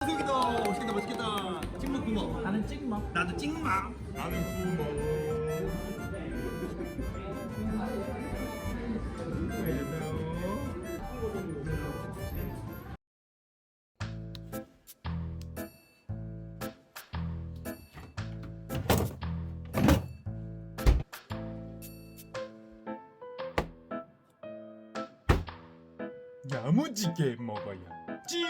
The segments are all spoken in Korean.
수육이다. 맛있겠다 맛있겠다. 찍먹 구먹. 나는 찍먹. 나도 찍먹. 나는 구먹. 야무지게 먹어야지.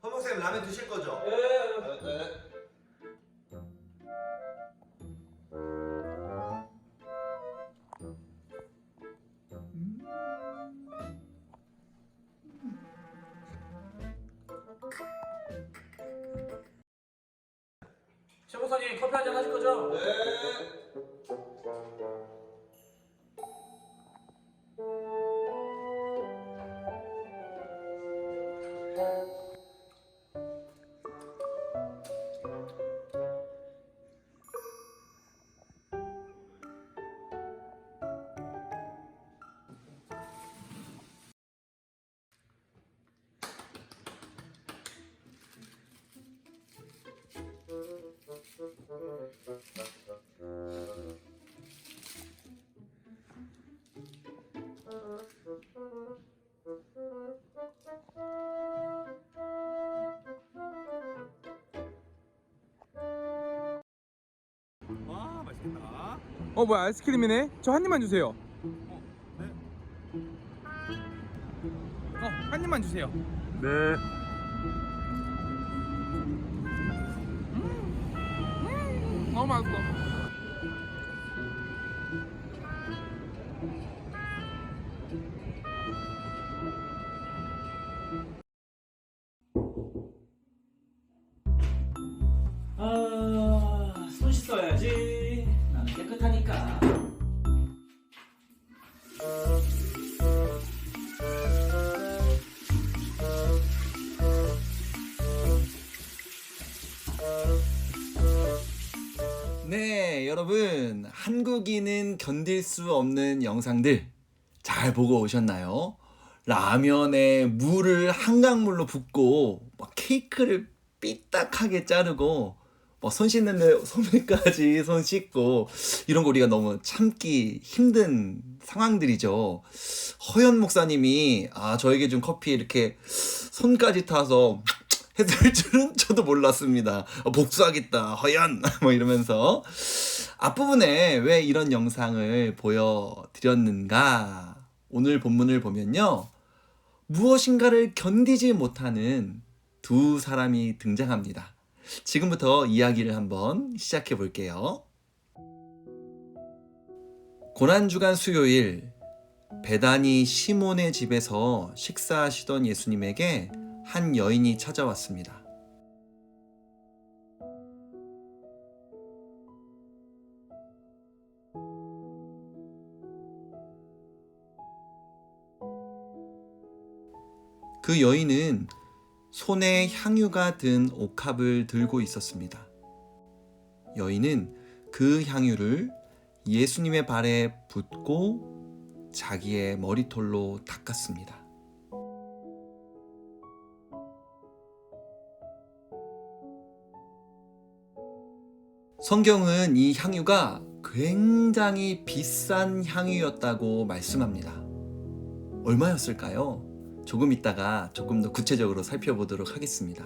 허목쌤 라면 드실 거죠? 네. 최 목사님 커피 한잔 하실 거죠? 와 맛있겠다. 뭐야, 아이스크림이네? 저 한 입만 주세요. 네. 한 입만 주세요. 네. 너무 맛있어. 손 씻어야지. 나는 깨끗하니까. 네, 여러분, 한국인은 견딜 수 없는 영상들 잘 보고 오셨나요? 라면에 물을 한강물로 붓고 막 케이크를 삐딱하게 자르고 손 씻는데 소매까지 손 씻고 이런 거 우리가 너무 참기 힘든 상황들이죠. 허연 목사님이 저에게 준 커피 이렇게 손까지 타서 했을 줄은 저도 몰랐습니다. 복수하겠다 허연 뭐 이러면서 앞부분에 왜 이런 영상을 보여드렸는가. 오늘 본문을 보면요, 무엇인가를 견디지 못하는 두 사람이 등장합니다. 지금부터 이야기를 한번 시작해 볼게요. 고난주간 수요일, 베다니 시몬의 집에서 식사하시던 예수님에게 한 여인이 찾아왔습니다. 그 여인은 손에 향유가 든 옥합을 들고 있었습니다. 여인은 그 향유를 예수님의 발에 붓고 자기의 머리털로 닦았습니다. 성경은 이 향유가 굉장히 비싼 향유였다고 말씀합니다. 얼마였을까요? 조금 있다가 조금 더 구체적으로 살펴보도록 하겠습니다.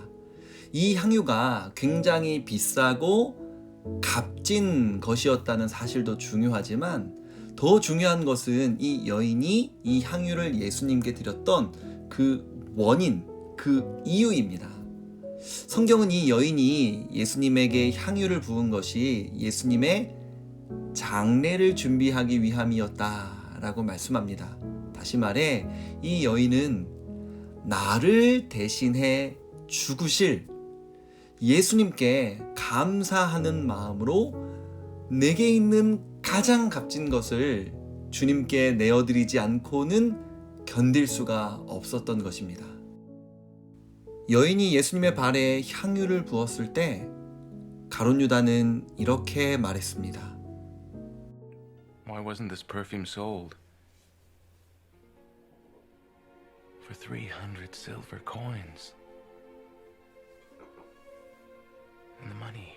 이 향유가 굉장히 비싸고 값진 것이었다는 사실도 중요하지만 더 중요한 것은 이 여인이 이 향유를 예수님께 드렸던 그 원인, 그 이유입니다. 성경은 이 여인이 예수님에게 향유를 부은 것이 예수님의 장례를 준비하기 위함이었다라고 말씀합니다. 다시 말해 이 여인은 나를 대신해 죽으실 예수님께 감사하는 마음으로 내게 있는 가장 값진 것을 주님께 내어드리지 않고는 견딜 수가 없었던 것입니다. 여인이 예수님의 발에 향유를 부었을 때 가룟 유다는 이렇게 말했습니다. Why wasn't this perfume sold for 300 silver coins? And the money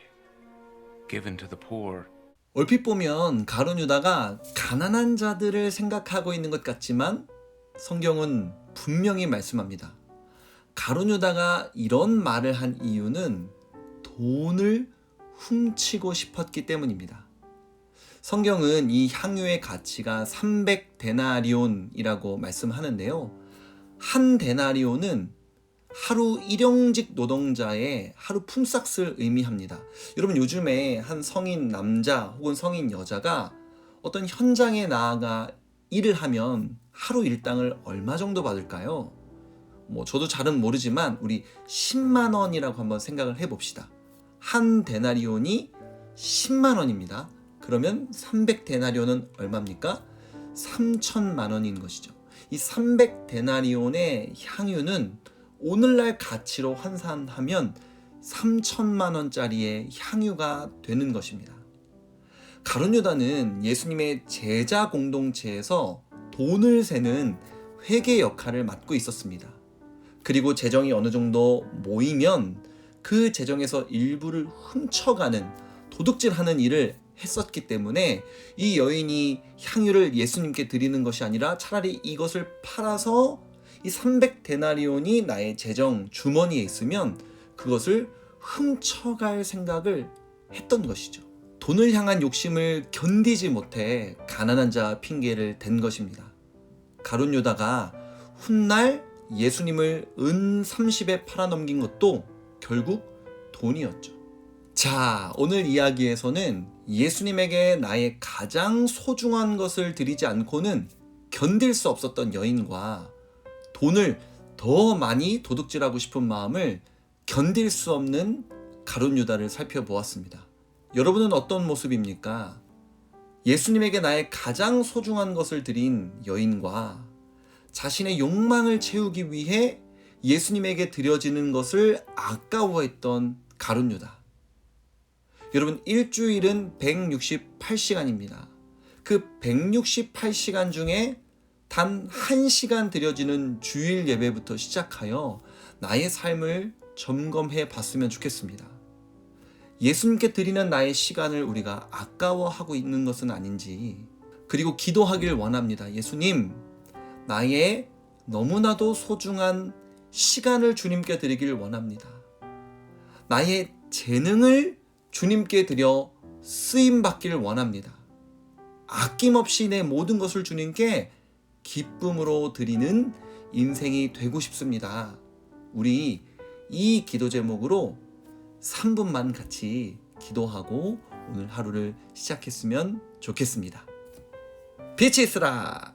given to the poor. 얼핏 보면 가룟 유다가 가난한 자들을 생각하고 있는 것 같지만 성경은 분명히 말씀합니다. 가룟 유다가 이런 말을 한 이유는 돈을 훔치고 싶었기 때문입니다. 성경은 이 향유의 가치가 300데나리온이라고 말씀하는데요. 한 데나리온은 하루 일용직 노동자의 하루 품삯을 의미합니다. 여러분, 요즘에 한 성인 남자 혹은 성인 여자가 어떤 현장에 나아가 일을 하면 하루 일당을 얼마 정도 받을까요? 저도 잘은 모르지만 우리 10만 원이라고 한번 생각을 해봅시다. 한 데나리온이 10만 원입니다. 그러면 300데나리온은 얼마입니까? 3천만 원인 것이죠. 이 300데나리온의 향유는 오늘날 가치로 환산하면 3천만 원짜리의 향유가 되는 것입니다. 가룟 유다는 예수님의 제자 공동체에서 돈을 세는 회계 역할을 맡고 있었습니다. 그리고 재정이 어느 정도 모이면 그 재정에서 일부를 훔쳐가는 도둑질하는 일을 했었기 때문에 이 여인이 향유를 예수님께 드리는 것이 아니라 차라리 이것을 팔아서 이 300데나리온이 나의 재정 주머니에 있으면 그것을 훔쳐갈 생각을 했던 것이죠. 돈을 향한 욕심을 견디지 못해 가난한 자 핑계를 댄 것입니다. 가룟 유다가 훗날 예수님을 은 30에 팔아넘긴 것도 결국 돈이었죠. 자, 오늘 이야기에서는 예수님에게 나의 가장 소중한 것을 드리지 않고는 견딜 수 없었던 여인과 돈을 더 많이 도둑질하고 싶은 마음을 견딜 수 없는 가룟 유다를 살펴보았습니다. 여러분은 어떤 모습입니까? 예수님에게 나의 가장 소중한 것을 드린 여인과 자신의 욕망을 채우기 위해 예수님에게 드려지는 것을 아까워했던 가룟 유다. 여러분, 일주일은 168시간입니다. 그 168시간 중에 단 1시간 드려지는 주일 예배부터 시작하여 나의 삶을 점검해 봤으면 좋겠습니다. 예수님께 드리는 나의 시간을 우리가 아까워하고 있는 것은 아닌지, 그리고 기도하길 원합니다. 예수님, 나의 너무나도 소중한 시간을 주님께 드리길 원합니다. 나의 재능을 주님께 드려 쓰임받기를 원합니다. 아낌없이 내 모든 것을 주님께 기쁨으로 드리는 인생이 되고 싶습니다. 우리 이 기도 제목으로 3분만 같이 기도하고 오늘 하루를 시작했으면 좋겠습니다. 빛이 있으라.